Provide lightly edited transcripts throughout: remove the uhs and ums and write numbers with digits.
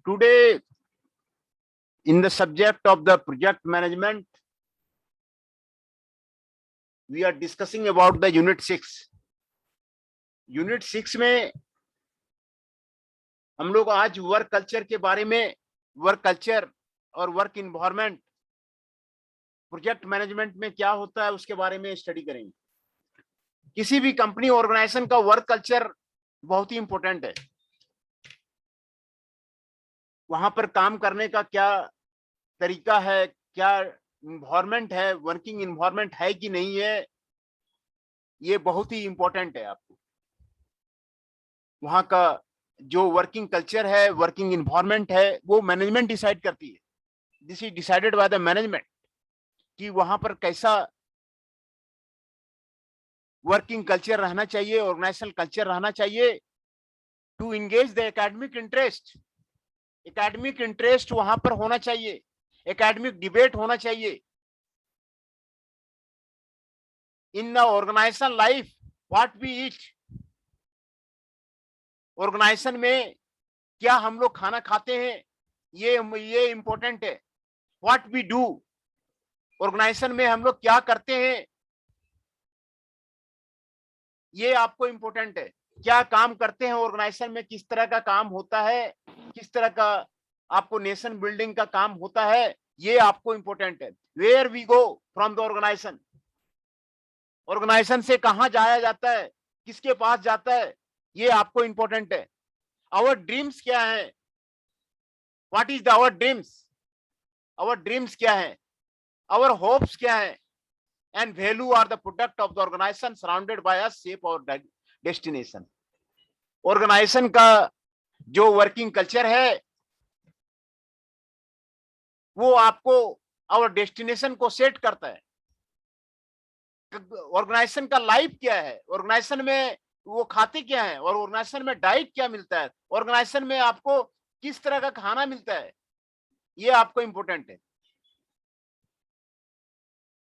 Today, in the subject of the project management, we are discussing about the Unit 6. Unit 6 में हम लोग आज work culture के बारे में, वर्क कल्चर और वर्क इन्वायरमेंट प्रोजेक्ट मैनेजमेंट में क्या होता है उसके बारे में स्टडी करेंगे। किसी भी कंपनी ऑर्गेनाइजेशन का वर्क कल्चर बहुत ही इंपॉर्टेंट है। वहां पर काम करने का क्या तरीका है, क्या इन्वायरमेंट है, वर्किंग इन्वायरमेंट है कि नहीं है, ये बहुत ही इंपॉर्टेंट है। आपको वहां का जो वर्किंग कल्चर है, वर्किंग इन्वायरमेंट है, वो मैनेजमेंट डिसाइड करती है। This is decided by the management कि वहां पर कैसा वर्किंग कल्चर रहना चाहिए, ऑर्गेनाइजेशनल कल्चर रहना चाहिए to engage the academic interest. Academic interest वहां पर होना चाहिए, एकेडमिक डिबेट होना चाहिए। In the organization life what we eat, organization में क्या हम लोग खाना खाते हैं, ये इंपॉर्टेंट है। व्हाट वी डू, ऑर्गेनाइजेशन में हम लोग क्या करते हैं, ये आपको इंपॉर्टेंट है। क्या काम करते हैं ऑर्गेनाइजेशन में, किस तरह का काम होता है, किस तरह का आपको नेशन बिल्डिंग का काम होता है, ये आपको इंपॉर्टेंट है। Where we go from the organization, organization से कहां जाया जाता है, किसके पास जाता है, ये आपको इंपॉर्टेंट है। आवर ड्रीम्स क्या है, what is the our dreams, our dreams क्या है, आवर होप्स क्या है, and value are the product of the organization surrounded by us shape our destination. Organization का जो वर्किंग कल्चर है वो आपको आवर डेस्टिनेशन को सेट करता है। ऑर्गेनाइजेशन का लाइफ क्या है, ऑर्गेनाइजेशन में वो खाते क्या है, और ऑर्गेनाइजेशन में डाइट क्या मिलता है, ऑर्गेनाइजेशन में आपको किस तरह का खाना मिलता है, ये आपको इंपॉर्टेंट है।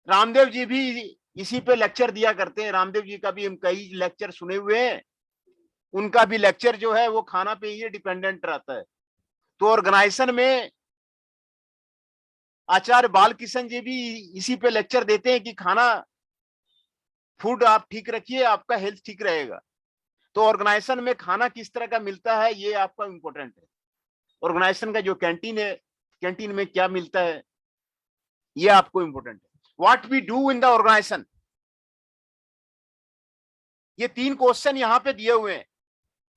रामदेव जी भी इसी पे लेक्चर दिया करते हैं। रामदेव जी का भी हम कई लेक्चर सुने हुए हैं। उनका भी लेक्चर जो है वो खाना पे ही डिपेंडेंट रहता है। तो ऑर्गेनाइजेशन में आचार्य बालकृष्ण जी भी इसी पे लेक्चर देते हैं कि खाना, फूड आप ठीक रखिए, आपका हेल्थ ठीक रहेगा। तो ऑर्गेनाइजेशन में खाना किस तरह का मिलता है, ये आपका इंपॉर्टेंट है। ऑर्गेनाइजेशन का जो कैंटीन है, कैंटीन में क्या मिलता है, ये आपको इंपॉर्टेंट है। What we do in the organization, ये 3 क्वेश्चन यहाँ पे दिए हुए हैं।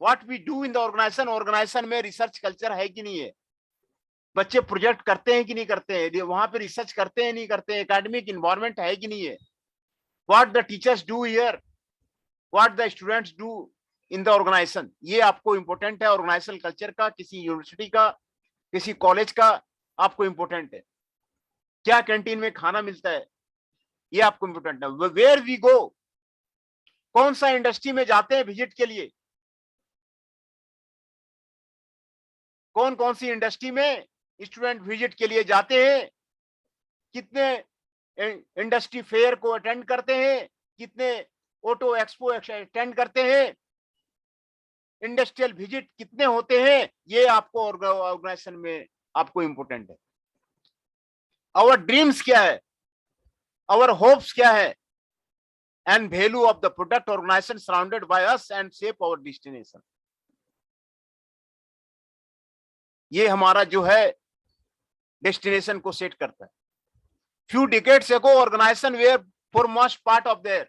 What we do in the organization, organization में रिसर्च कल्चर है कि नहीं है, बच्चे प्रोजेक्ट करते हैं कि नहीं करते हैं, वहां पे रिसर्च करते हैं नहीं करते हैं, एकेडमिक इन्वायरमेंट है कि नहीं है। What the teachers do here, what the students do in the organization, ये आपको इंपॉर्टेंट है। ऑर्गेनाइजेशनल कल्चर का, किसी यूनिवर्सिटी का, किसी कॉलेज का आपको इंपॉर्टेंट है। क्या कैंटीन में खाना मिलता है, ये आपको इंपॉर्टेंट है। वेयर वी गो, कौन सा इंडस्ट्री में जाते हैं विजिट के लिए, कौन कौन सी इंडस्ट्री में स्टूडेंट विजिट के लिए जाते हैं, कितने इंडस्ट्री फेयर को अटेंड करते हैं, कितने ऑटो एक्सपो अटेंड करते हैं, इंडस्ट्रियल विजिट कितने होते हैं, ये आपको ऑर्गेनाइजेशन में आपको इंपॉर्टेंट है। आवर ड्रीम्स क्या है, आवर होप्स क्या है, and value of the product organization surrounded by us and shape our destination, ये हमारा जो है डेस्टिनेशन को सेट करता है। Few decades ago organization were foremost part of their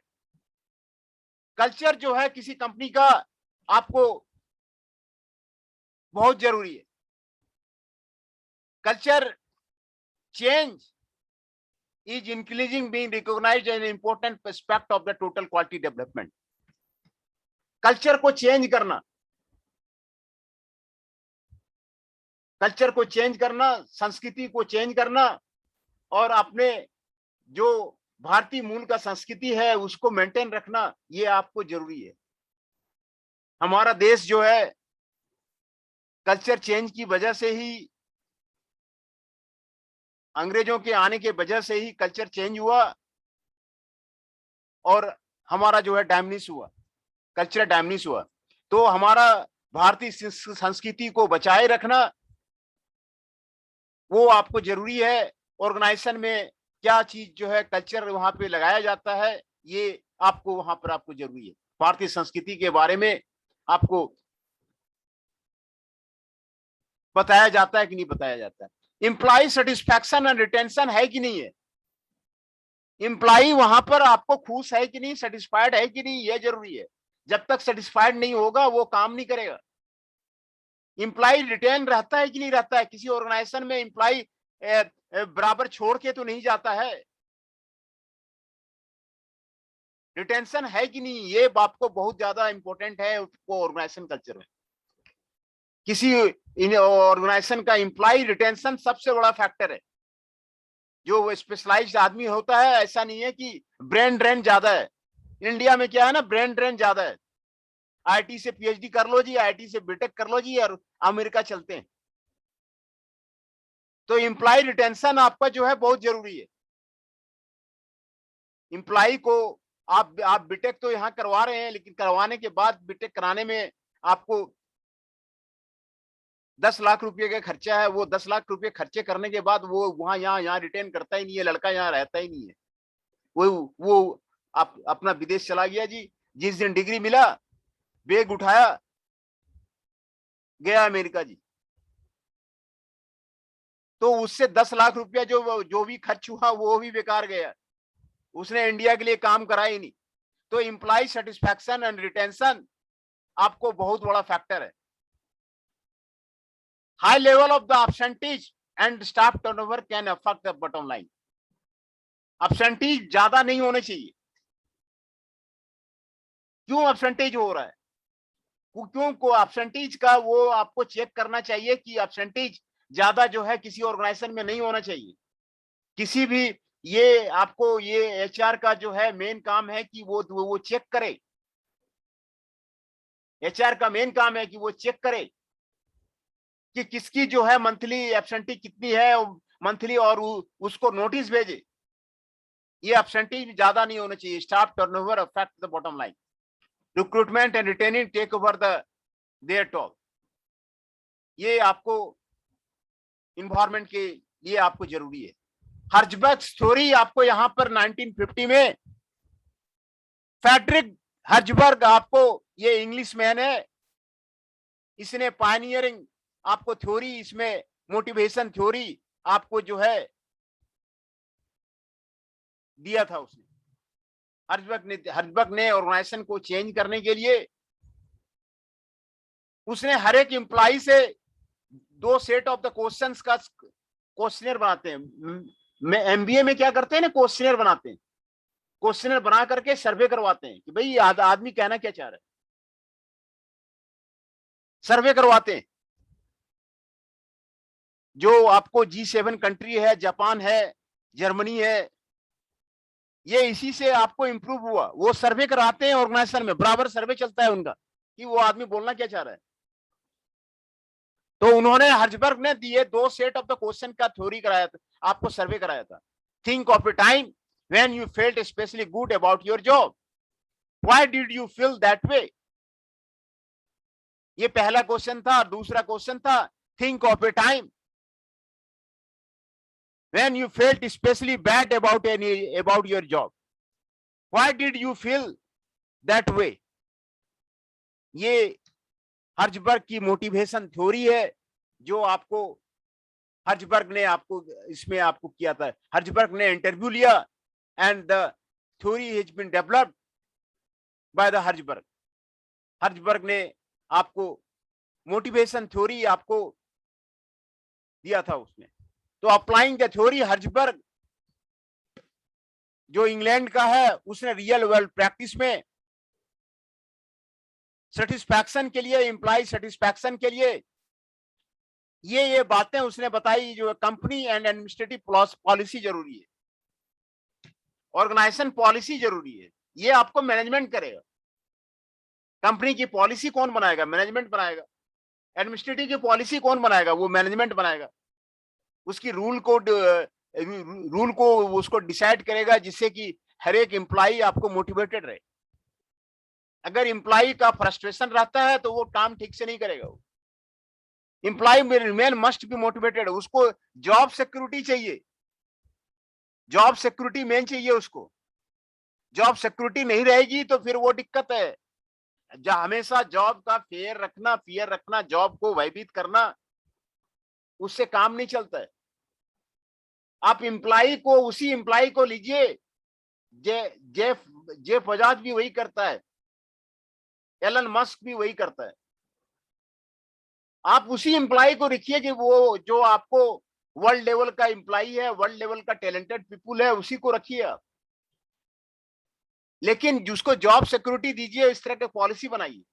culture, जो है किसी कंपनी का आपको बहुत जरूरी है। Culture change is increasing being recognized as an important aspect of the total quality development. Culture को चेंज करना, कल्चर को चेंज करना, संस्कृति को चेंज करना, और अपने जो भारतीय मूल का संस्कृति है उसको मेंटेन रखना, ये आपको जरूरी है। हमारा देश जो है कल्चर चेंज की वजह से ही, अंग्रेजों के आने के वजह से ही कल्चर चेंज हुआ और हमारा जो है डैमनिश हुआ, कल्चर डैमनिश हुआ। तो हमारा भारतीय संस्कृति को बचाए रखना वो आपको जरूरी है। ऑर्गेनाइजेशन में क्या चीज जो है कल्चर वहां पे लगाया जाता है, ये आपको वहां पर आपको जरूरी है। भारतीय संस्कृति के बारे में आपको बताया जाता है कि नहीं बताया जाता है। एम्प्लॉय सेटिस्फैक्शन एंड रिटेंशन है कि नहीं है, एम्प्लॉय वहां पर आपको खुश है कि नहीं, सेटिस्फाइड है कि नहीं, ये जरूरी है। जब तक सेटिस्फाइड नहीं होगा वो काम नहीं करेगा। एम्प्लॉय रिटेन रहता है कि नहीं रहता है, किसी ऑर्गेनाइजेशन में एम्प्लॉय बराबर छोड़ के तो नहीं जाता है, रिटेंशन है कि नहीं, ये आपको बहुत ज्यादा इंपॉर्टेंट है वो ऑर्गेनाइजेशन कल्चर में। किसी ऑर्गेनाइजेशन का एम्प्लॉय रिटेंशन सबसे बड़ा फैक्टर है। जो वो स्पेशलाइज्ड आदमी होता है, ऐसा नहीं है कि ब्रेन ड्रेन ज्यादा है। इंडिया में क्या है ना, ब्रेन ड्रेन ज्यादा है। आईटी से पीएचडी कर लो जी, आईटी से बीटेक कर लो जी, और अमेरिका चलते हैं। तो एम्प्लॉय रिटेंशन आपका जो है बहुत जरूरी है। एम्प्लॉय को आप बीटेक तो यहाँ करवा रहे हैं, लेकिन करवाने के बाद बीटेक कराने में आपको 10 लाख रुपए का खर्चा है। वो 10 लाख रुपए खर्चे करने के बाद वो वहां यहाँ रिटेन करता ही नहीं है, लड़का यहाँ रहता ही नहीं है। वो आप अपना विदेश चला गया जी, जिस दिन डिग्री मिला बैग उठाया गया अमेरिका जी। तो उससे 10 लाख रुपया जो भी खर्च हुआ वो भी बेकार गया, उसने इंडिया के लिए काम करा ही नहीं। तो एम्प्लॉय सेटिस्फैक्शन एंड रिटेंशन आपको बहुत बड़ा फैक्टर है। High level of the absentees and staff turnover can affect the bottom line. Absentees ज्यादा नहीं होने चाहिए। क्यों एब्सेंटेज हो रहा है, क्यों को एब्सेंटीज का वो आपको चेक करना चाहिए कि एब्सेंटीज ज्यादा जो है किसी ऑर्गेनाइजेशन में नहीं होना चाहिए। किसी भी ये आपको ये एचआर का जो है मेन काम है कि वो चेक करे। एचआर का मेन काम है कि वो चेक करे कि किसकी जो है मंथली एब्सेंटी कितनी है मंथली, और उसको नोटिस भेजे। ये एब्सेंटी ज्यादा नहीं होना चाहिए। Staff turnover affect the bottom line. Recruitment and retaining take over their top. ये आपको इन्वायरमेंट के लिए आपको जरूरी है। हर्जबर्ग थ्योरी आपको यहां पर 1950 में फ्रेडरिक हर्जबर्ग, आपको ये इंग्लिश मैन है, इसने पायनियरिंग आपको थ्योरी, इसमें मोटिवेशन थ्योरी आपको जो है दिया था उसने। हर्जबर्ग ने ऑर्गेनाइजेशन को चेंज करने के लिए उसने हर एक एम्प्लॉय से 2 सेट ऑफ द क्वेश्चंस का क्वेश्चनर बनाते हैं। एमबीए में क्या करते हैं ना, क्वेश्चनर बनाते हैं। क्वेश्चनर बना करके सर्वे करवाते हैं कि भाई आदमी कहना क्या चाह रहा है, सर्वे करवाते हैं। जो आपको G7 कंट्री है, जापान है, जर्मनी है, ये इसी से आपको इंप्रूव हुआ। वो सर्वे कराते हैं ऑर्गेनाइजेशन में, बराबर सर्वे चलता है उनका कि वो आदमी बोलना क्या चाह रहा है। तो उन्होंने हर्जबर्ग ने दिए 2 सेट ऑफ द क्वेश्चन का थ्योरी कराया था, आपको सर्वे कराया था। Think of A time when you felt specially good about your job, why did you feel that way. ये पहला क्वेश्चन था। दूसरा क्वेश्चन था think of A time when you felt especially bad about your job, why did you feel that way। ये Herzberg की motivation theory है जो आपको हर्जबर्ग ने आपको इसमें आपको किया था। हर्जबर्ग ने इंटरव्यू लिया and the theory has been developed by the Herzberg. Herzberg ने आपको मोटिवेशन थ्योरी आपको दिया था उसने। तो अप्लाइंग द थ्योरी, हर्जबर्ग जो इंग्लैंड का है, उसने रियल वर्ल्ड प्रैक्टिस में सेटिस्फैक्शन के लिए, एम्प्लॉय सेटिस्फैक्शन के लिए ये बातें उसने बताई। जो कंपनी एंड एडमिनिस्ट्रेटिव पॉलिसी जरूरी है, ऑर्गेनाइजेशन पॉलिसी जरूरी है, ये आपको मैनेजमेंट करेगा। कंपनी की पॉलिसी कौन बनाएगा, मैनेजमेंट बनाएगा। एडमिनिस्ट्रेटिव की पॉलिसी कौन बनाएगा, वो मैनेजमेंट बनाएगा। उसकी रूल को उसको डिसाइड करेगा, जिससे कि हर एक एम्प्लॉय आपको मोटिवेटेड रहे। अगर एम्प्लॉय का फ्रस्ट्रेशन रहता है तो वो काम ठीक से नहीं करेगा। Employee man must be motivated, उसको जॉब सिक्योरिटी चाहिए, जॉब सिक्योरिटी मेन चाहिए उसको। जॉब सिक्योरिटी नहीं रहेगी तो फिर वो दिक्कत है। हमेशा जॉब का फियर रखना, जॉब को भयभीत करना, उससे काम नहीं चलता है। आप एम्प्लॉय को, उसी एम्प्लॉय को लीजिए, जेफ जेफ बजाज भी वही करता है, एलन मस्क भी वही करता है। आप उसी एम्प्लॉय को रखिए कि वो जो आपको वर्ल्ड लेवल का एम्प्लॉय है, वर्ल्ड लेवल का टैलेंटेड पीपुल है, उसी को रखिए आप। लेकिन जिसको जॉब सिक्योरिटी दीजिए, इस तरह की पॉलिसी बनाइए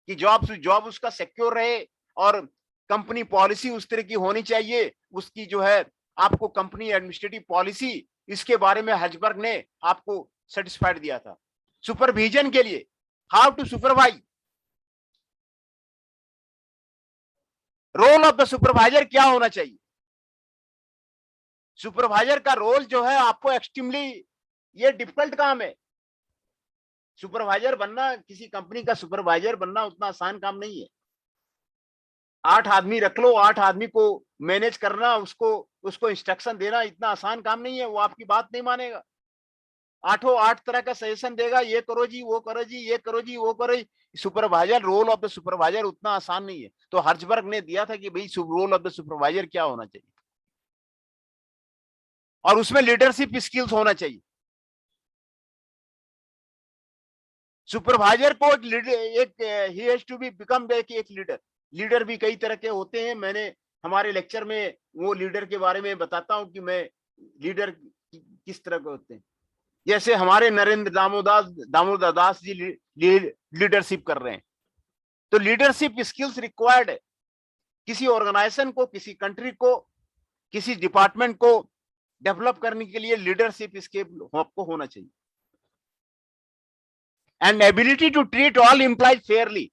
कि जॉब उसका सिक्योर रहे, और कंपनी पॉलिसी उस तरह की होनी चाहिए, उसकी जो है आपको कंपनी एडमिनिस्ट्रेटिव पॉलिसी, इसके बारे में हर्जबर्ग ने आपको सेटिस्फाइड दिया था। सुपरविजन के लिए, how to supervise, role of the supervisor क्या होना चाहिए। सुपरवाइजर का रोल जो है आपको एक्सट्रीमली, ये डिफिकल्ट काम है। सुपरवाइजर बनना, किसी कंपनी का सुपरवाइजर बनना उतना आसान काम नहीं है। 8 आदमी रख लो, 8 आदमी को मैनेज करना, उसको इंस्ट्रक्शन देना इतना आसान काम नहीं है। वो आपकी बात नहीं मानेगा, 8 तरह का सजेशन देगा, ये करो जी, वो करो जी, ये करो जी, वो करो जी। Supervisor, role of the supervisor उतना आसान नहीं है। तो हर्जबर्ग ने दिया था कि भाई रोल ऑफ द सुपरवाइजर क्या होना चाहिए, और उसमें लीडरशिप स्किल्स होना चाहिए। सुपरवाइजर को ही हैज टू बी बिकम एक लीडर। लीडर भी कई तरह के होते हैं। मैंने हमारे लेक्चर में वो लीडर के बारे में बताता हूं कि मैं लीडर किस तरह के होते हैं। जैसे हमारे नरेंद्र दामोदर दास जी लीडरशिप कर रहे हैं, तो लीडरशिप स्किल्स रिक्वायर्ड है। किसी ऑर्गेनाइजेशन को, किसी कंट्री को, किसी डिपार्टमेंट को डेवलप करने के लिए लीडरशिप स्किल आपको होना चाहिए। And ability to treat all employ fairly,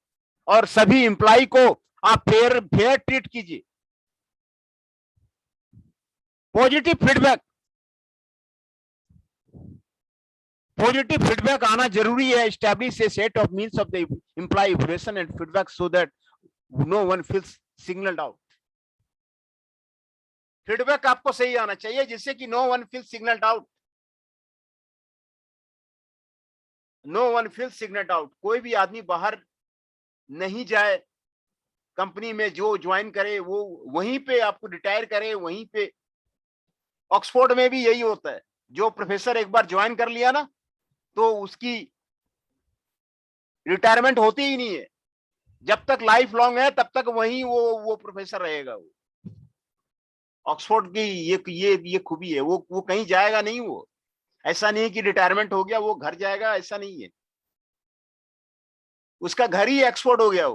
और सभी एम्प्लॉय को आप फेयर ट्रीट कीजिए। पॉजिटिव फीडबैक, पॉजिटिव फीडबैक आना जरूरी है। Establish a set of means of the employ evaluation and feedback so that no one feels signalled out. Feedback आपको सही आना चाहिए जिससे कि no one feels signalled out, no one feels signalled out. कोई भी आदमी बाहर नहीं जाए, कंपनी में जो ज्वाइन करे वो वहीं पे आपको रिटायर करे, वहीं पे। ऑक्सफोर्ड में भी यही होता है, जो प्रोफेसर एक बार ज्वाइन कर लिया ना, तो उसकी रिटायरमेंट होती ही नहीं है। जब तक लाइफ लॉन्ग है तब तक वहीं वो प्रोफेसर रहेगा। वो ऑक्सफोर्ड की ये खूबी है, वो कहीं जाएगा नहीं। वो ऐसा नहीं है कि रिटायरमेंट हो गया वो घर जाएगा, ऐसा नहीं है। उसका घर ही ऑक्सफोर्ड हो गया।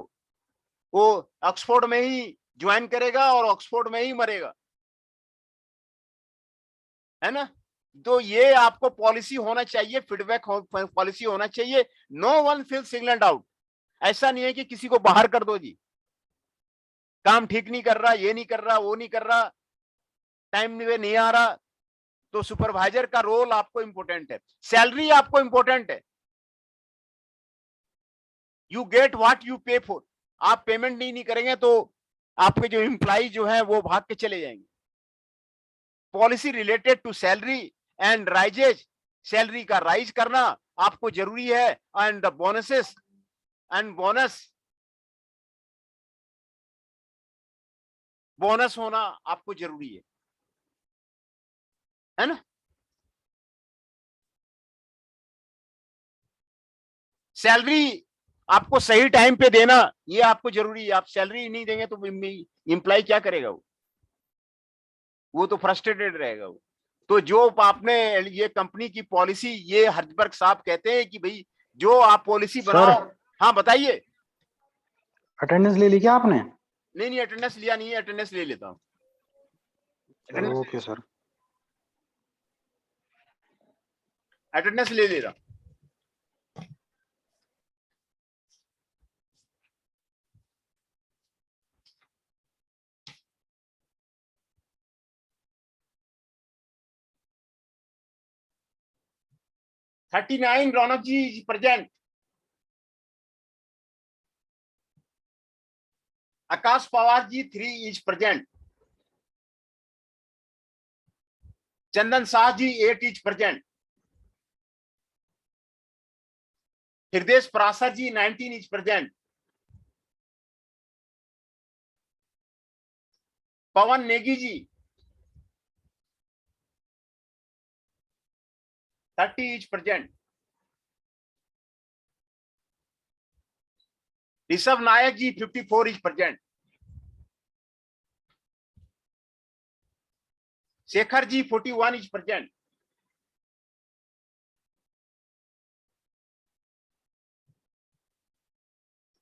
वो ऑक्सफोर्ड में ही ज्वाइन करेगा और ऑक्सफोर्ड में ही मरेगा, है ना। तो ये आपको पॉलिसी होना चाहिए, फीडबैक पॉलिसी होना चाहिए। No one feel signalled out. ऐसा नहीं है कि किसी को बाहर कर दो जी, काम ठीक नहीं कर रहा, ये नहीं कर रहा, वो नहीं कर रहा, टाइम नहीं आ रहा। तो सुपरवाइजर का रोल आपको इंपॉर्टेंट है। सैलरी आपको इंपॉर्टेंट है। यू गेट व्हाट यू पे फॉर। आप पेमेंट नहीं करेंगे तो आपके जो एम्प्लॉय जो है वो भाग के चले जाएंगे। Policy related to salary and raises, salary का राइज करना आपको जरूरी है। And the bonuses and bonus होना आपको जरूरी है ना। सैलरी आपको सही टाइम पे देना ये आपको जरूरी है। आप सैलरी नहीं देंगे तो एम्प्लॉय क्या करेगा? वो तो फ्रस्ट्रेटेड रहेगा वो। तो जो आपने ये कंपनी की पॉलिसी, ये हर्जबर्ग साहब कहते हैं कि भाई जो आप पॉलिसी बनाओ। हाँ बताइए। अटेंडेंस ले ली क्या आपने? नहीं अटेंडेंस लिया नहीं है, अटेंडेंस ले लेता हूँ। Okay sir. अटेंडेंस ले ले रहा। $39 Raunak ji present. Akash Pawar ji 3 is present. Chandan Shah ji 8 is present. Hriday Parashar ji 19 is present. Pawan Negi ji 30 is present. Rishabh Nayak ji 54 is present. Shekhar ji 41 is present.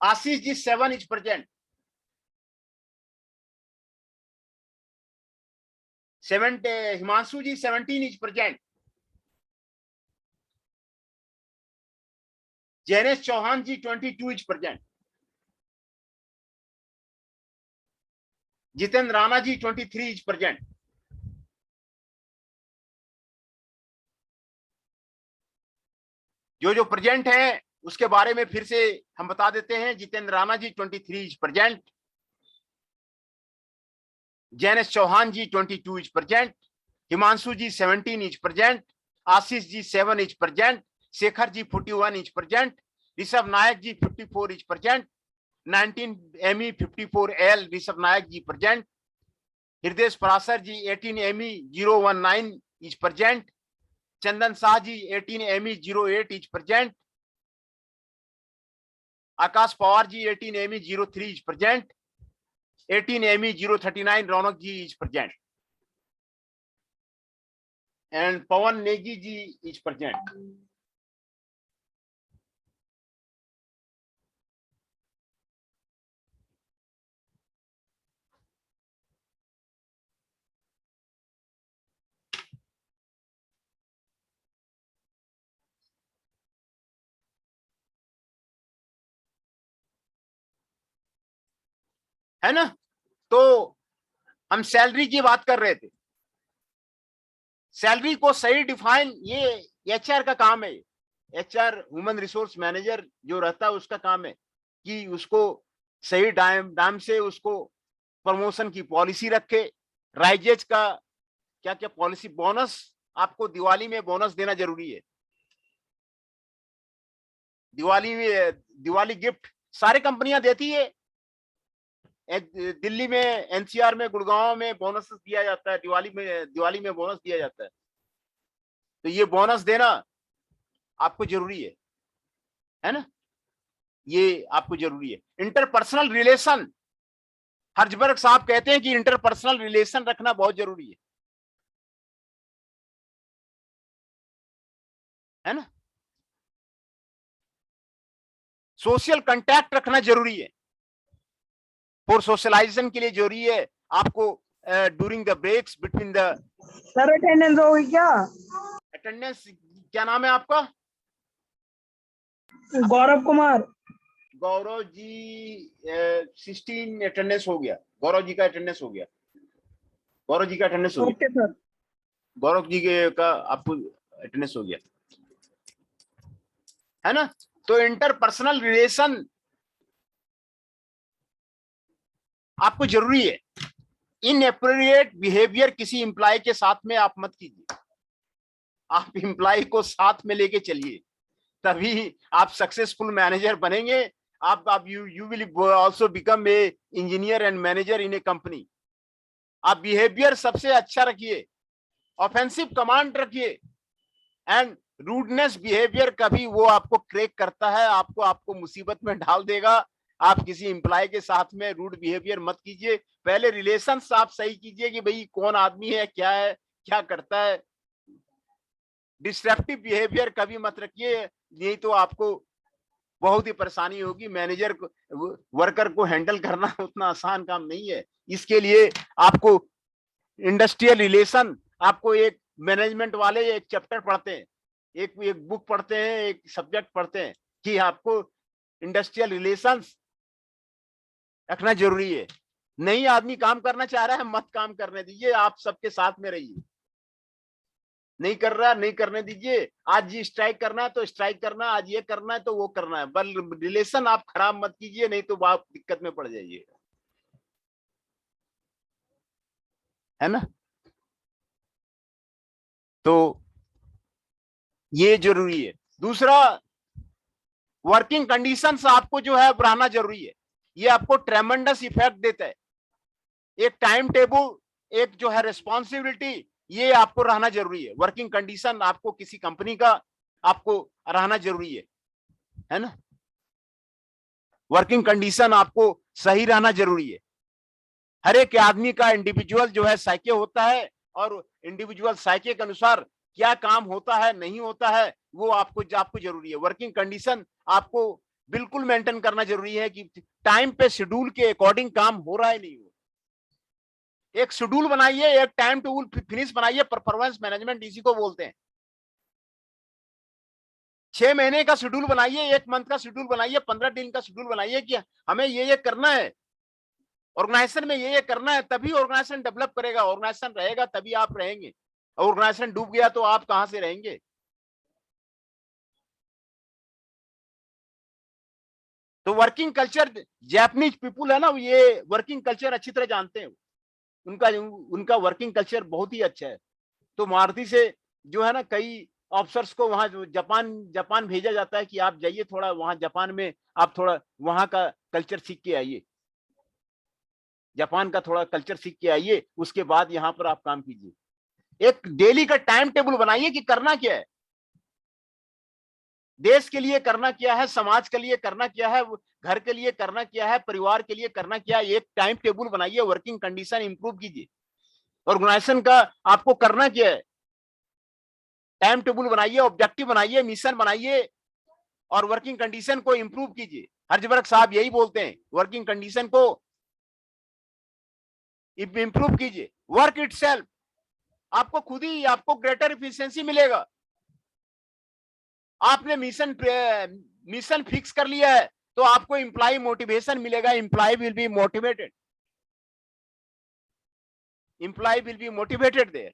Ashish ji 7 is present. 70 Himanshu ji 17 is present. Jainesh Chauhan ji 22 is present. Jitendra Rana ji 23 is present. जो प्रेजेंट है उसके बारे में फिर से हम बता देते हैं। Jitendra Rana ji 23 is present. Jainesh Chauhan ji 22 is present. Himanshu ji 17 is present. Ashish ji 7 is present. Shekhar ji 41 is present. Rishabh Nayak ji 54 is present. 19 ME 54 L Rishabh Nayak ji present. Hriday Parashar ji 18 ME 019 is present. Chandan Shah ji 18 ME 08 is present. Akash Pawar ji 18 ME 03 is present. 18 ME 039 Raunak ji is present. And Pawan Negi ji is present. है ना? तो हम सैलरी की बात कर रहे थे। Salary को सही डिफाइन ये एचआर का काम है। एचआर ह्यूमन रिसोर्स मैनेजर जो रहता है उसका काम है कि उसको सही टाइम से उसको प्रमोशन की पॉलिसी रखे। राइजेज का क्या क्या पॉलिसी, बोनस, आपको दिवाली में बोनस देना जरूरी है। दिवाली गिफ्ट सारी कंपनियां देती है। दिल्ली में, एनसीआर में, गुड़गांव में बोनस दिया जाता है। दिवाली में बोनस दिया जाता है। तो ये बोनस देना आपको जरूरी है ना? ये आपको जरूरी है। इंटरपर्सनल रिलेशन, हर्जबर्ग साहब कहते हैं कि इंटरपर्सनल रिलेशन रखना बहुत जरूरी है ना? सोशल कांटेक्ट रखना जरूरी है। फॉर सोशलाइजेशन के लिए जरूरी है आपको during the breaks between the. Sir attendance हो गई क्या? अटेंडेंस, क्या नाम है आपका? गौरव कुमार। गौरव जी 16 अटेंडेंस हो गया। गौरव जी का अटेंडेंस हो गया। गौरव जी का अटेंडेंस हो गया। Okay sir. गौरव जी का आपको अटेंडेंस हो गया है ना? तो इंटरपर्सनल रिलेशन आपको जरूरी है। इनएप्रोप्रिएट बिहेवियर किसी एम्प्लॉय के साथ में आप मत कीजिए। आप एम्प्लॉय को साथ में लेके चलिए, तभी आप सक्सेसफुल मैनेजर बनेंगे। आप you will also become a engineer and manager in A company. आप बिहेवियर सबसे अच्छा रखिए, ऑफेंसिव कमांड रखिए। एंड रूडनेस बिहेवियर कभी वो आपको क्रैक करता है, आपको मुसीबत में डाल देगा। आप किसी एम्प्लॉय के साथ में रूड बिहेवियर मत कीजिए। पहले रिलेशंस आप सही कीजिए कि भाई कौन आदमी है, क्या करता है। डिस्ट्रप्टिव बिहेवियर कभी मत रखिए, नहीं तो आपको बहुत ही परेशानी होगी। मैनेजर को, वर्कर को हैंडल करना उतना आसान काम नहीं है। इसके लिए आपको इंडस्ट्रियल रिलेशन, आपको एक मैनेजमेंट वाले एक चैप्टर पढ़ते हैं, एक बुक पढ़ते हैं, एक सब्जेक्ट पढ़ते हैं कि आपको इंडस्ट्रियल रिलेशंस रखना जरूरी है। नहीं आदमी काम करना चाह रहा है, मत काम करने दीजिए, आप सबके साथ में रहिए। नहीं कर रहा, नहीं करने दीजिए। आज जी स्ट्राइक करना है तो स्ट्राइक करना, आज ये करना है तो वो करना है। बल रिलेशन आप खराब मत कीजिए, नहीं तो आप दिक्कत में पड़ जाइए। है ना। तो ये जरूरी है। दूसरा, वर्किंग कंडीशंस आपको जो है बढ़ाना जरूरी है। ये आपको ट्रेमेंडस इफेक्ट देता है। एक टाइम टेबल, एक जो है रिस्पॉन्सिबिलिटी, ये आपको रहना जरूरी है। वर्किंग कंडीशन आपको किसी कंपनी का आपको रहना जरूरी है ना। वर्किंग कंडीशन आपको सही रहना जरूरी है। हर एक आदमी का इंडिविजुअल जो है साइके होता है, और इंडिविजुअल साइके के अनुसार क्या काम होता है नहीं होता है वो आपको जरूरी है। वर्किंग कंडीशन आपको बिल्कुल मेंटेन करना जरूरी है कि टाइम पे शेड्यूल के अकॉर्डिंग काम हो रहा है नहीं हो। एक शेड्यूल बनाइए, एक टाइम टेबल फिनिश बनाइए। परफॉर्मेंस मैनेजमेंट इसी को बोलते हैं। 6 महीने का शेड्यूल बनाइए, 1 मंथ का शेड्यूल बनाइए, 15 दिन का शेड्यूल बनाइए कि हमें ये करना है, ऑर्गेनाइजेशन में ये करना है, तभी ऑर्गेनाइजेशन डेवलप करेगा। ऑर्गेनाइजेशन रहेगा तभी आप रहेंगे। ऑर्गेनाइजेशन डूब गया तो आप कहां से रहेंगे। तो वर्किंग कल्चर, जापानीज पीपुल है ना, ये वर्किंग कल्चर अच्छी तरह जानते हैं। उनका वर्किंग कल्चर बहुत ही अच्छा है। तो मारुति से जो है ना, कई ऑफिसर्स को वहां जापान भेजा जाता है कि आप जाइए थोड़ा वहां जापान में, आप थोड़ा वहां का कल्चर सीख के आइए, जापान का थोड़ा कल्चर सीख के आइए, उसके बाद यहाँ पर आप काम कीजिए। एक डेली का टाइम टेबल बनाइए कि करना क्या है, देश के लिए करना क्या है, समाज के लिए करना क्या है, घर के लिए करना क्या है, परिवार के लिए करना क्या है। एक टाइम टेबल बनाइए, वर्किंग कंडीशन इंप्रूव कीजिए। ऑर्गेनाइजेशन का आपको करना क्या है, टाइम टेबल बनाइए, ऑब्जेक्टिव बनाइए, मिशन बनाइए, और वर्किंग कंडीशन को इंप्रूव कीजिए। हर्जबर्ग साहब यही बोलते हैं, वर्किंग कंडीशन को इंप्रूव कीजिए। वर्क इटसेल्फ, आपको खुद ही आपको ग्रेटर इफिशिएंसी मिलेगा। आपने मिशन फिक्स कर लिया है तो आपको एम्प्लॉय मोटिवेशन मिलेगा। Employ will be motivated, employ will be motivated there.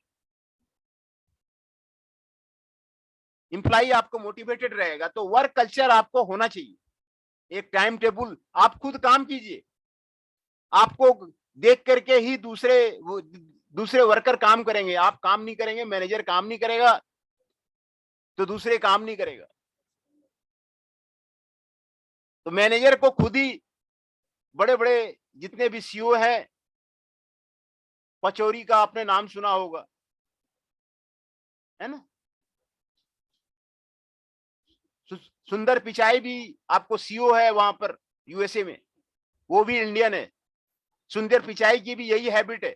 Employ आपको मोटिवेटेड रहेगा। तो वर्क कल्चर आपको होना चाहिए। एक टाइम टेबल, आप खुद काम कीजिए, आपको देख करके ही दूसरे वर्कर काम करेंगे। आप काम नहीं करेंगे, मैनेजर काम नहीं करेगा, तो दूसरे काम नहीं करेगा। तो मैनेजर को खुद ही, बड़े बड़े जितने भी सीईओ हैं, पचौरी का आपने नाम सुना होगा, है ना। सुंदर पिचाई भी आपको सीईओ है वहां पर यूएसए में, वो भी इंडियन है। सुंदर पिचाई की भी यही हैबिट है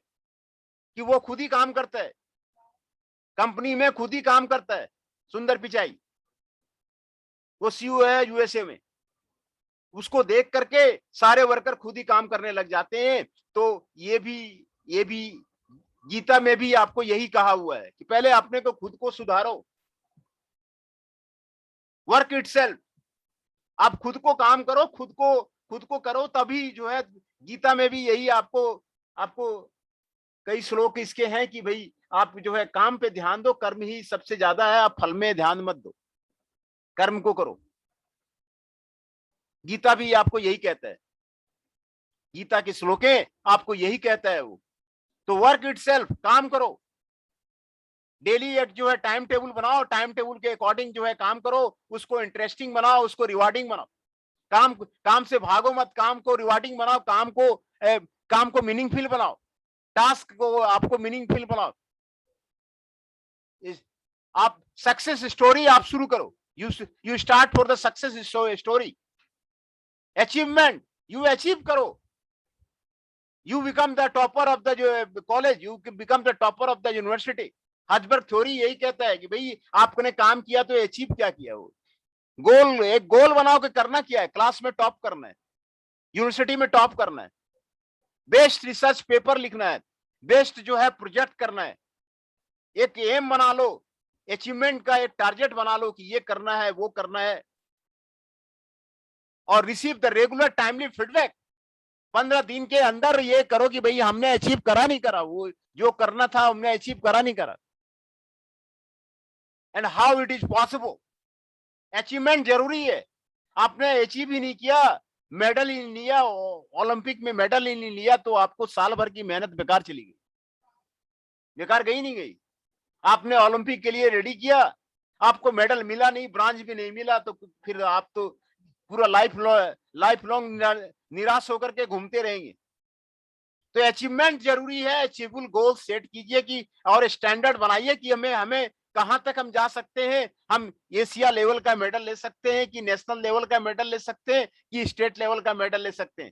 कि वो खुद ही काम करता है, कंपनी में खुद ही काम करता है। सुंदर पिचाई वो सीईओ है यूएसए में। उसको देख करके सारे वर्कर खुद ही काम करने लग जाते हैं। तो ये भी गीता में भी आपको यही कहा हुआ है कि पहले अपने को खुद को सुधारो। वर्क इटसेल्फ, आप खुद को काम करो, खुद को करो, तभी जो है गीता में भी यही आपको कई श्लोक इसके हैं कि भाई आप जो है काम पे ध्यान दो, कर्म ही सबसे ज्यादा है, आप फल में ध्यान मत दो, कर्म को करो। गीता भी आपको यही कहता है, गीता के श्लोकें आपको यही कहता है वो। तो वर्क इटसेल्फ, काम करो, डेली एक जो है टाइम टेबल बनाओ, टाइम टेबल के अकॉर्डिंग जो है काम करो, उसको इंटरेस्टिंग बनाओ, उसको रिवार्डिंग बनाओ। काम से भागो मत, काम को रिवार्डिंग बनाओ, काम को मीनिंगफुल बनाओ, टास्क को आपको मीनिंगफुल बनाओ। आप सक्सेस स्टोरी आप शुरू करो, you start for the success story. Achievement, you achieve करो, you become the topper of the college, you become the topper of the university. Herzberg theory यही कहता है कि भाई आपने काम किया तो अचीव क्या किया। वो एक गोल बनाओ कि करना क्या है, क्लास में टॉप करना है, यूनिवर्सिटी में टॉप करना है, बेस्ट रिसर्च पेपर लिखना है, बेस्ट जो है प्रोजेक्ट करना है। एक एम बना लो, अचीवमेंट का एक टारगेट बना लो कि ये करना है, वो करना है। और receive the regular timely feedback. 15 दिन के अंदर ये करो कि भाई हमने अचीव करा नहीं करा, वो जो करना था हमने अचीव करा नहीं करा, and how it is possible. Achievement जरूरी है। आपने अचीव ही नहीं किया, मेडल ही नहीं लिया, ओलंपिक में मेडल ही नहीं लिया, तो आपको साल भर की मेहनत बेकार चली गई। बेकार गई नहीं गई। आपने ओलंपिक के लिए रेडी किया, आपको मेडल मिला नहीं, ब्रांज भी नहीं मिला, तो फिर आप तो पूरा लाइफ लॉन्ग निराश होकर के घूमते रहेंगे। तो अचीवमेंट जरूरी है, अचीवेबल गोल सेट कीजिए कि और स्टैंडर्ड बनाइए कि हमें कहां तक हम जा सकते हैं। हम एशिया लेवल का मेडल ले सकते हैं कि नेशनल लेवल का मेडल ले सकते हैं कि स्टेट लेवल का मेडल ले सकते हैं।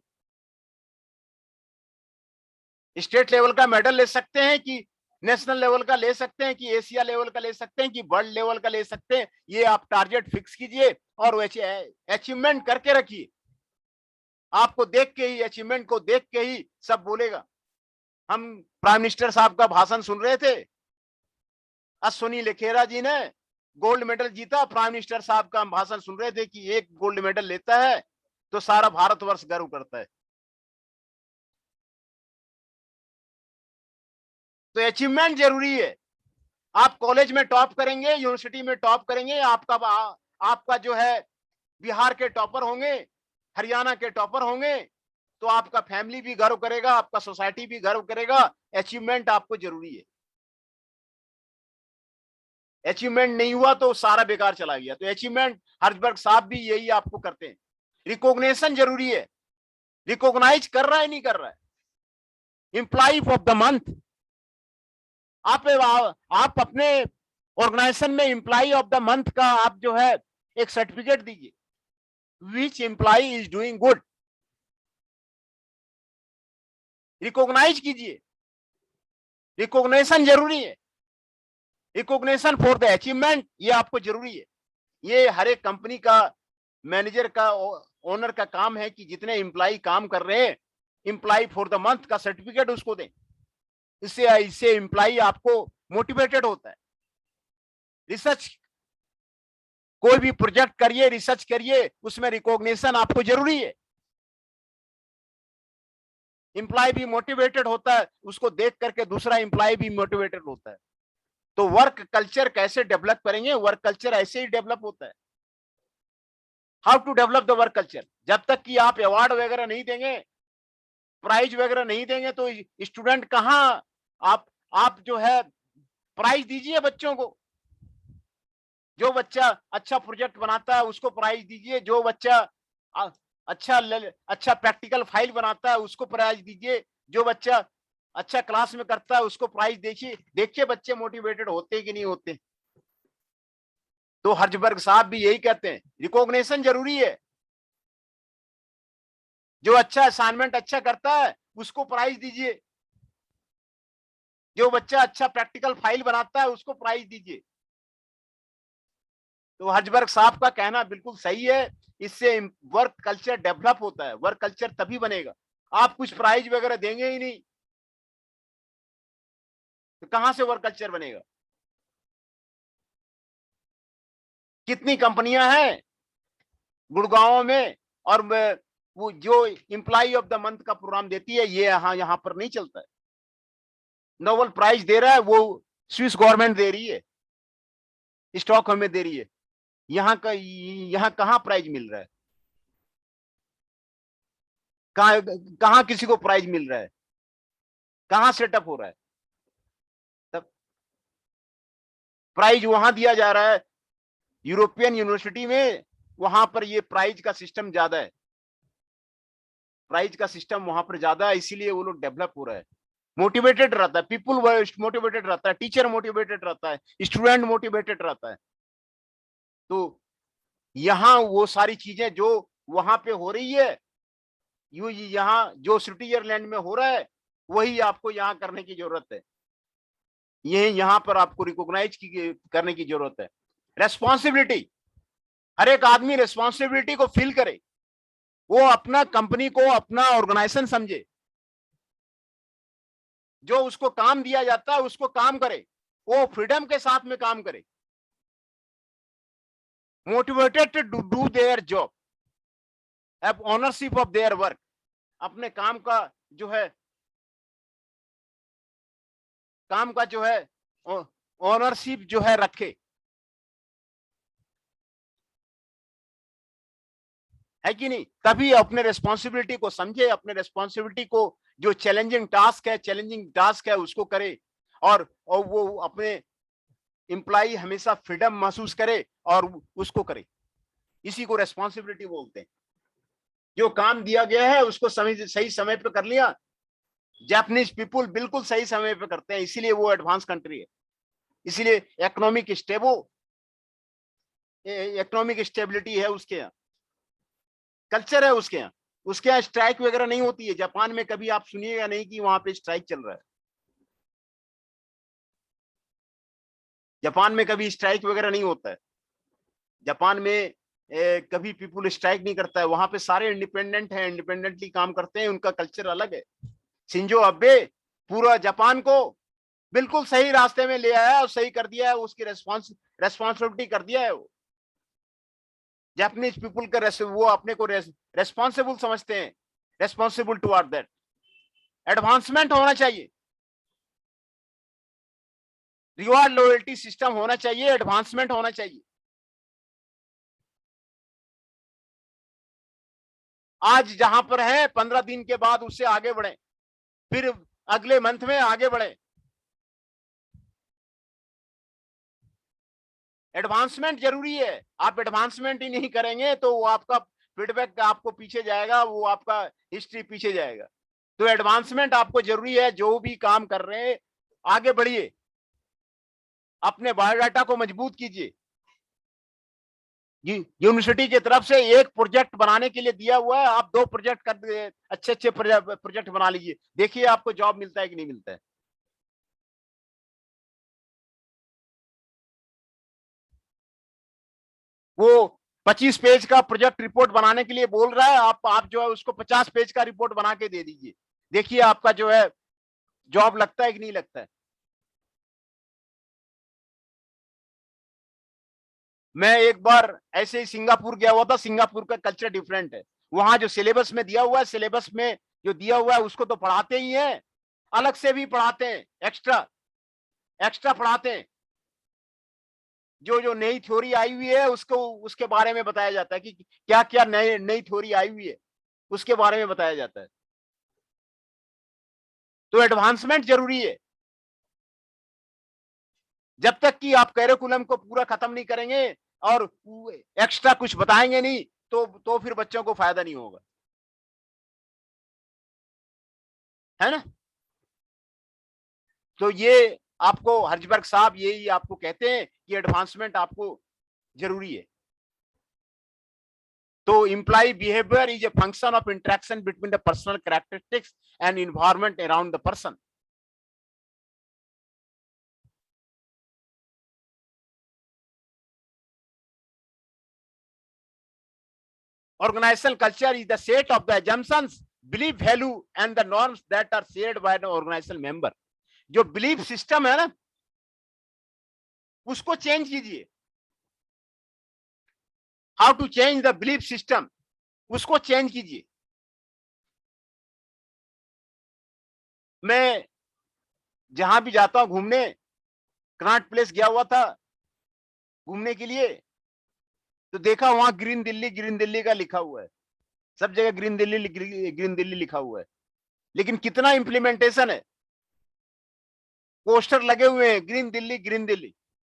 स्टेट लेवल का मेडल ले सकते हैं कि नेशनल लेवल का ले सकते हैं कि एशिया लेवल का ले सकते हैं कि वर्ल्ड लेवल का ले सकते हैं। ये आप टारगेट फिक्स कीजिए और अचीवमेंट करके रखिए। आपको देख के ही, अचीवमेंट को देख के ही सब बोलेगा। हम प्राइम मिनिस्टर साहब का भाषण सुन रहे थे, अश्विनी लेखेरा जी ने गोल्ड मेडल जीता, प्राइम मिनिस्टर साहब का हम भाषण सुन रहे थे कि एक गोल्ड मेडल लेता है तो सारा भारतवर्ष गर्व करता है। तो अचीवमेंट जरूरी है। आप कॉलेज में टॉप करेंगे, यूनिवर्सिटी में टॉप करेंगे, आपका जो है बिहार के टॉपर होंगे, हरियाणा के टॉपर होंगे, तो आपका फैमिली भी गर्व करेगा, आपका सोसाइटी भी गर्व करेगा। अचीवमेंट आपको जरूरी है। अचीवमेंट नहीं हुआ तो सारा बेकार चला गया। तो अचीवमेंट हर्जबर्ग साहब भी यही आपको करते हैं। रिकॉग्निशन जरूरी है। रिकॉग्नाइज कर रहा है नहीं कर रहा है, एम्प्लॉय ऑफ द मंथ, आप अपने ऑर्गेनाइजेशन में एम्प्लॉय ऑफ द मंथ का आप जो है एक सर्टिफिकेट दीजिए, which employ is doing good, recognise कीजिए। रिकॉग्निशन जरूरी है। रिकॉग्निशन फॉर द अचीवमेंट ये आपको जरूरी है। ये हर एक कंपनी का मैनेजर का, ओनर का काम है कि जितने एम्प्लॉय काम कर रहे हैं, एम्प्लॉय फॉर द मंथ का सर्टिफिकेट उसको दें। इससे एम्प्लॉय आपको मोटिवेटेड होता है। रिसर्च, कोई भी प्रोजेक्ट करिए, रिसर्च करिए, उसमें रिकॉग्निशन आपको जरूरी है। एम्प्लॉय भी मोटिवेटेड होता है, उसको देख करके दूसरा एम्प्लॉय भी मोटिवेटेड होता है। तो वर्क कल्चर कैसे डेवलप करेंगे? वर्क कल्चर ऐसे ही डेवलप होता है। How to develop the work culture? जब तक कि आप अवार्ड वगैरह नहीं देंगे, प्राइज वगैरह नहीं देंगे, तो स्टूडेंट कहां, आप जो है प्राइज दीजिए बच्चों को। जो बच्चा अच्छा प्रोजेक्ट बनाता है उसको प्राइज दीजिए, जो बच्चा अच्छा प्रैक्टिकल फाइल बनाता है उसको प्राइज दीजिए, जो बच्चा अच्छा क्लास में करता है उसको प्राइज देखिए बच्चे मोटिवेटेड होते कि नहीं होते। तो हर्जबर्ग साहब भी यही कहते हैं, रिकॉग्निशन जरूरी है। जो अच्छा असाइनमेंट अच्छा करता है उसको प्राइज दीजिए, जो बच्चा अच्छा प्रैक्टिकल फाइल बनाता है उसको प्राइज दीजिए। तो हर्जबर्ग साहब का कहना बिल्कुल सही है। इससे वर्क कल्चर डेवलप होता है। वर्क कल्चर तभी बनेगा, आप कुछ प्राइज वगैरह देंगे ही नहीं तो कहां से वर्क कल्चर बनेगा? कितनी कंपनियां हैं गुड़गांव में, और वो जो एम्प्लॉय ऑफ द मंथ का प्रोग्राम देती है, ये यहां पर नहीं चलता है। नोबेल प्राइज दे रहा है वो स्विस गवर्नमेंट दे रही है, स्टॉकहोम में दे रही है। यहाँ कहां प्राइज मिल रहा है? कहां किसी को प्राइज मिल रहा है? कहां सेटअप हो रहा है? तब प्राइज वहां दिया जा रहा है यूरोपियन यूनिवर्सिटी में, वहां पर ये प्राइज का सिस्टम ज्यादा है। प्राइज का सिस्टम वहां पर ज्यादा है, इसीलिए वो लोग डेवलप हो रहा है। मोटिवेटेड रहता है, पीपुल मोटिवेटेड रहता है, टीचर मोटिवेटेड रहता है, स्टूडेंट मोटिवेटेड रहता है। तो यहाँ वो सारी चीजें जो वहां पे हो रही है, यहाँ जो स्विट्जरलैंड में हो रहा है, वही आपको यहाँ करने की जरूरत है। यही यहाँ पर आपको रिकॉग्नाइज करने की जरूरत है। रेस्पॉन्सिबिलिटी, हर एक आदमी रेस्पॉन्सिबिलिटी को फील करे, वो अपना कंपनी को अपना ऑर्गेनाइजेशन समझे। जो उसको काम दिया जाता है उसको काम करे, वो फ्रीडम के साथ में काम करे, motivated to do their job, have ownership of their work. अपने काम का जो है ओनरशिप जो है रखे, है कि नहीं? तभी अपने रेस्पॉन्सिबिलिटी को समझे, अपने रेस्पॉन्सिबिलिटी को, जो चैलेंजिंग टास्क है उसको करे। और वो अपने एम्प्लॉय हमेशा फ्रीडम महसूस करे और उसको करे। इसी को रेस्पॉन्सिबिलिटी बोलते हैं। जो काम दिया गया है उसको सही समय पे कर लिया। जापानीज पीपुल बिल्कुल सही समय पे करते हैं, इसीलिए वो एडवांस कंट्री है। इसीलिए इकोनॉमिक स्टेबिलिटी है उसके यहाँ, कल्चर है उसके यहाँ। उसके यहाँ स्ट्राइक वगैरह नहीं होती है। जापान में कभी आप सुनिएगा नहीं कि वहां पे स्ट्राइक चल रहा है। जापान में कभी स्ट्राइक वगैरह नहीं होता है। जापान में कभी पीपुल स्ट्राइक नहीं करता है। वहां पे सारे इंडिपेंडेंट हैं, इंडिपेंडेंटली काम करते हैं। उनका कल्चर अलग है। शिंजो अबे पूरा जापान को बिल्कुल सही रास्ते में ले आया और सही कर दिया है। उसकी रेस्पॉन्सिबिलिटी कर दिया है। वो जापानीज पीपुल का वो अपने को रेस्पॉन्सिबल समझते हैं, रेस्पॉन्सिबल टुवर्ड दैट। एडवांसमेंट होना चाहिए, रिवार्ड लॉयल्टी सिस्टम होना चाहिए, एडवांसमेंट होना चाहिए। आज जहां पर है 15 दिन के बाद उससे आगे बढ़े, फिर अगले मंथ में आगे बढ़े। एडवांसमेंट जरूरी है। आप एडवांसमेंट ही नहीं करेंगे तो वो आपका फीडबैक आपको पीछे जाएगा, वो आपका हिस्ट्री पीछे जाएगा। तो एडवांसमेंट आपको जरूरी है। जो भी काम कर रहे हैं आगे बढ़िए, अपने बायोडाटा को मजबूत कीजिए। यूनिवर्सिटी की तरफ से एक प्रोजेक्ट बनाने के लिए दिया हुआ है, आप 2 प्रोजेक्ट कर अच्छे प्रोजेक्ट बना लीजिए। देखिए आपको जॉब मिलता है कि नहीं मिलता है। वो 25 पेज का प्रोजेक्ट रिपोर्ट बनाने के लिए बोल रहा है, आप जो है उसको 50 पेज का रिपोर्ट बना के दे दीजिए। देखिए आपका जो है जॉब लगता है कि नहीं लगता है। मैं एक बार ऐसे ही सिंगापुर गया हुआ था। सिंगापुर का कल्चर डिफरेंट है। वहां जो सिलेबस में दिया हुआ है, सिलेबस में जो दिया हुआ है उसको तो पढ़ाते ही हैं, अलग से भी पढ़ाते हैं, एक्स्ट्रा एक्स्ट्रा पढ़ाते हैं। जो जो नई थ्योरी आई हुई है उसको उसके बारे में बताया जाता है कि क्या क्या नई थ्योरी आई हुई है, उसके बारे में बताया जाता है। तो एडवांसमेंट जरूरी है। जब तक कि आप कैरिकुलम को पूरा खत्म नहीं करेंगे और एक्स्ट्रा कुछ बताएंगे नहीं तो फिर बच्चों को फायदा नहीं होगा, है ना। तो ये आपको हर्जबर्ग साहब यही आपको कहते हैं कि एडवांसमेंट आपको जरूरी है। तो employ behaviour is a function of interaction between the personal characteristics and environment around the person. Organizational culture is the set of the assumptions, belief, value and the norms that are shared by the organizational member. जो belief system है ना उसको change कीजिए। How to change the belief system, उसको change कीजिए। मैं जहां भी जाता हूं घूमने, कनॉट प्लेस गया हुआ था घूमने के लिए, तो देखा वहां ग्रीन दिल्ली का लिखा हुआ है। सब जगह ग्रीन दिल्ली लिखा हुआ है, लेकिन कितना इंप्लीमेंटेशन है। पोस्टर लगे हुए हैं ग्रीन दिल्ली,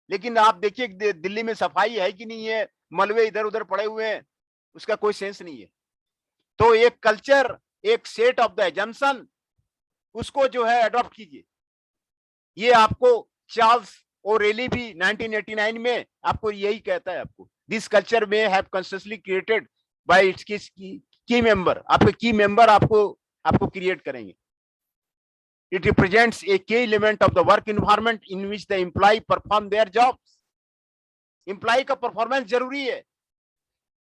लेकिन आप देखिए दिल्ली में सफाई है कि नहीं है, मलबे इधर उधर पड़े हुए हैं, उसका कोई सेंस नहीं है। तो एक कल्चर, एक सेट ऑफ द एजम्पशन, उसको जो है अडॉप्ट कीजिए। ये आपको चार्ल्स ओरेली भी 1989 में आपको यही कहता है। आपको दिस कल्चर में have consciously created by it's की मेंबर, आपके की मेंबर आपको क्रिएट करेंगे। It represents a key element of the work environment in which the employee perform their jobs. Employee का परफॉर्मेंस जरूरी है।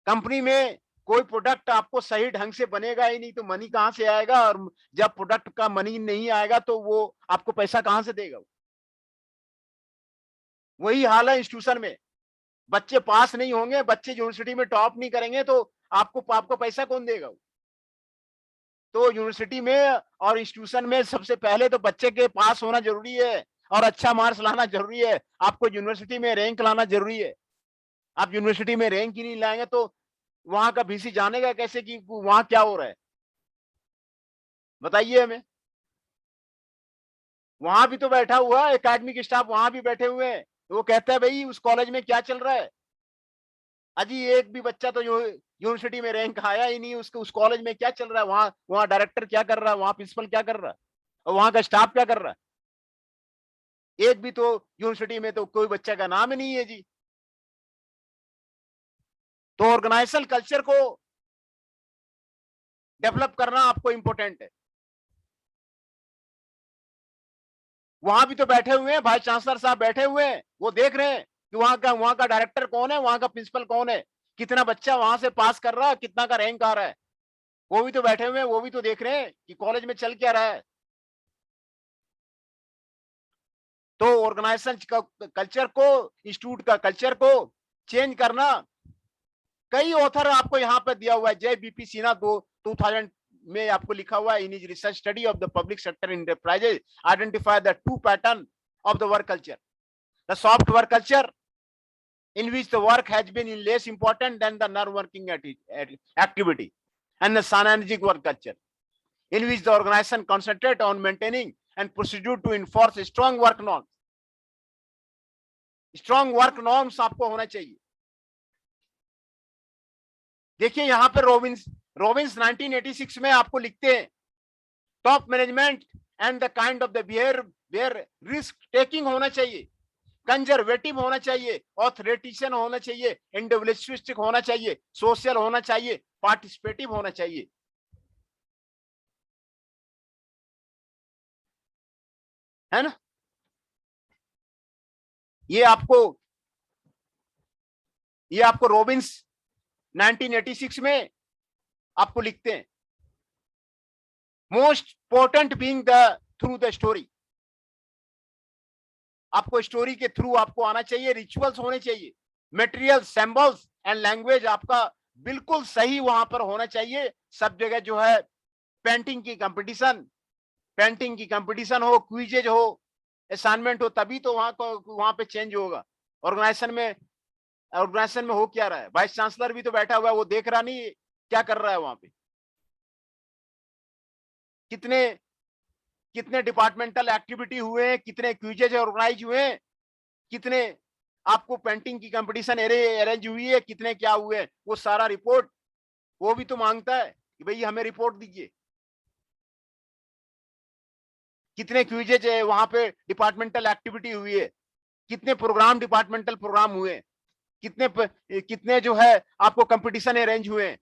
कंपनी में कोई प्रोडक्ट आपको सही ढंग से बनेगा ही नहीं तो मनी कहां से आएगा, और जब प्रोडक्ट का मनी नहीं आएगा तो वो आपको पैसा कहां से देगा। वही हाल है इंस्टीट्यूशन में। बच्चे पास नहीं होंगे, बच्चे यूनिवर्सिटी में टॉप नहीं करेंगे तो आपको पैसा कौन देगा। तो यूनिवर्सिटी में और इंस्टीट्यूशन में सबसे पहले तो बच्चे के पास होना जरूरी है और अच्छा मार्क्स लाना जरूरी है। आपको यूनिवर्सिटी में रैंक लाना जरूरी है। आप यूनिवर्सिटी में रैंक ही नहीं लाएंगे तो वहां का वीसी जानेगा कैसे कि वहां क्या हो रहा है, बताइए हमें। वहां भी तो बैठा हुआ है एकेडमिक स्टाफ, वहां भी बैठे हुए हैं। वो कहता है भाई उस कॉलेज में क्या चल रहा है, अजी एक भी बच्चा तो यूनिवर्सिटी में रैंक आया ही नहीं, उसके उस कॉलेज में क्या चल रहा है, वहां डायरेक्टर क्या कर रहा है, वहां प्रिंसिपल क्या कर रहा है, और वहां का स्टाफ क्या कर रहा है। एक भी तो यूनिवर्सिटी में तो कोई बच्चा का नाम ही नहीं है जी। तो ऑर्गेनाइजेशनल कल्चर को डेवलप करना आपको इंपॉर्टेंट है। वहां भी तो बैठे हुए हैं, भाई चांसलर साहब बैठे हुए हैं, वो देख रहे हैं कि वहां का डायरेक्टर कौन है, वहां का प्रिंसिपल कौन है, कितना बच्चा वहां से पास कर रहा है, कितना का रैंक आ रहा है। वो भी तो बैठे हुए हैं, वो भी तो देख रहे हैं कि कॉलेज में चल क्या रहा है। तो ऑर्गेनाइजेशन कल्चर को, इंस्टीट्यूट का कल्चर को चेंज करना, कई ऑथर आपको यहाँ पे दिया हुआ है। जय बीपी सिन्हा 2000 में आपको लिखा हुआ है, in is research study of the public sector enterprises identify the two pattern of the work culture, the soft work culture in which the work has been less important than the nerve working activity, and the synergic work culture in which the organization concentrate on maintaining and procedure to enforce strong work norms. Strong work norms आपको होना चाहिए। देखिए यहाँ पे Robbins 1986 में आपको लिखते हैं, top management and the kind of the behaviour risk taking होना चाहिए, कंजर्वेटिव होना चाहिए, ऑथोरिटेशन होना चाहिए, इंडिविजुअलिस्टिक होना चाहिए, सोशल होना चाहिए, पार्टिसिपेटिव होना चाहिए, है ना। ये आपको रोबिन्स 1986 में आपको लिखते हैं। Most important being the through the story, आपको स्टोरी के थ्रू आपको आना चाहिए, रिचुअल्स होने चाहिए, मटेरियल सिंबल्स एंड लैंग्वेज आपका बिल्कुल सही वहां पर होना चाहिए। सब जगह जो है पेंटिंग की कंपटीशन हो, क्विजेज हो, असाइनमेंट हो, तभी तो वहां पे चेंज होगा। ऑर्गेनाइजेशन में हो क्या रहा है, वाइस चांसलर भी तो बैठा हुआ है, वो देख रहा नहीं क्या कर रहा है वहां पे। कितने डिपार्टमेंटल एक्टिविटी हुए हैं, कितने क्विजेज ऑर्गेनाइज हुए हैं, कितने आपको पेंटिंग की कंपटीशन अरेंज हुई है, कितने क्या हुए, वो सारा रिपोर्ट वो भी तो मांगता है कि भाई हमें रिपोर्ट दीजिए। कितने क्विजेज वहां पे डिपार्टमेंटल एक्टिविटी हुई है, कितने प्रोग्राम डिपार्टमेंटल प्रोग्राम हुए, कितने जो है आपको कंपटीशन अरेंज हुए।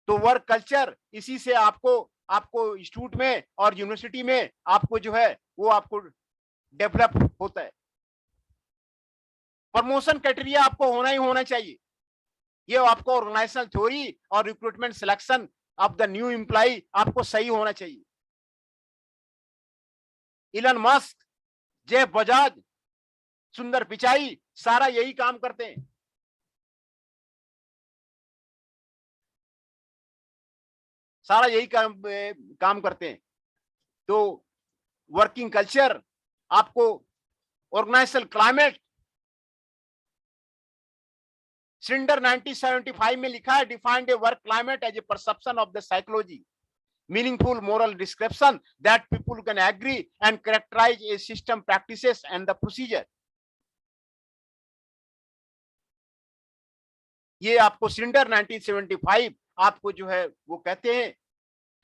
तो वर्क कल्चर इसी से आपको इंस्टीट्यूट में और यूनिवर्सिटी में आपको जो है वो आपको डेवलप होता है। प्रमोशन क्राइटेरिया आपको होना ही होना चाहिए। ये आपको ऑर्गेनाइजेशनल थ्योरी और recruitment selection of the new employ आपको सही होना चाहिए। इलन मस्क, जेफ बजाज, सुंदर पिचाई सारा यही काम करते हैं। सारा यही काम करते हैं। तो वर्किंग कल्चर आपको, ऑर्गेनाइजेशनल क्लाइमेट, सिंडर 1975 में लिखा है, defined a work climate as a perception of the psychology, meaningful moral description that people can agree and characterize a system practices and the procedure. ये आपको सिंडर 1975 आपको जो है वो कहते हैं।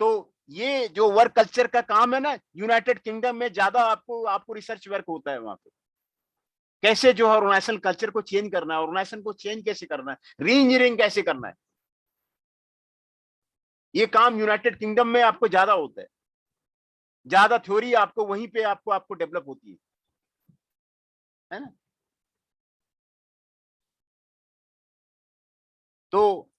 तो ये जो वर्क कल्चर का काम है ना, यूनाइटेड किंगडम में ज्यादा आपको रिसर्च वर्क होता है वहां पे, कैसे जो है ऑर्गेनाइजेशनल कल्चर को चेंज करना है, ऑर्गेनाइजेशन को चेंज कैसे करना है, री इंजीनियरिंग कैसे करना है। ये काम यूनाइटेड किंगडम में आपको ज्यादा होता है, ज्यादा थ्योरी आपको वहीं पे आपको डेवलप होती है ना। तो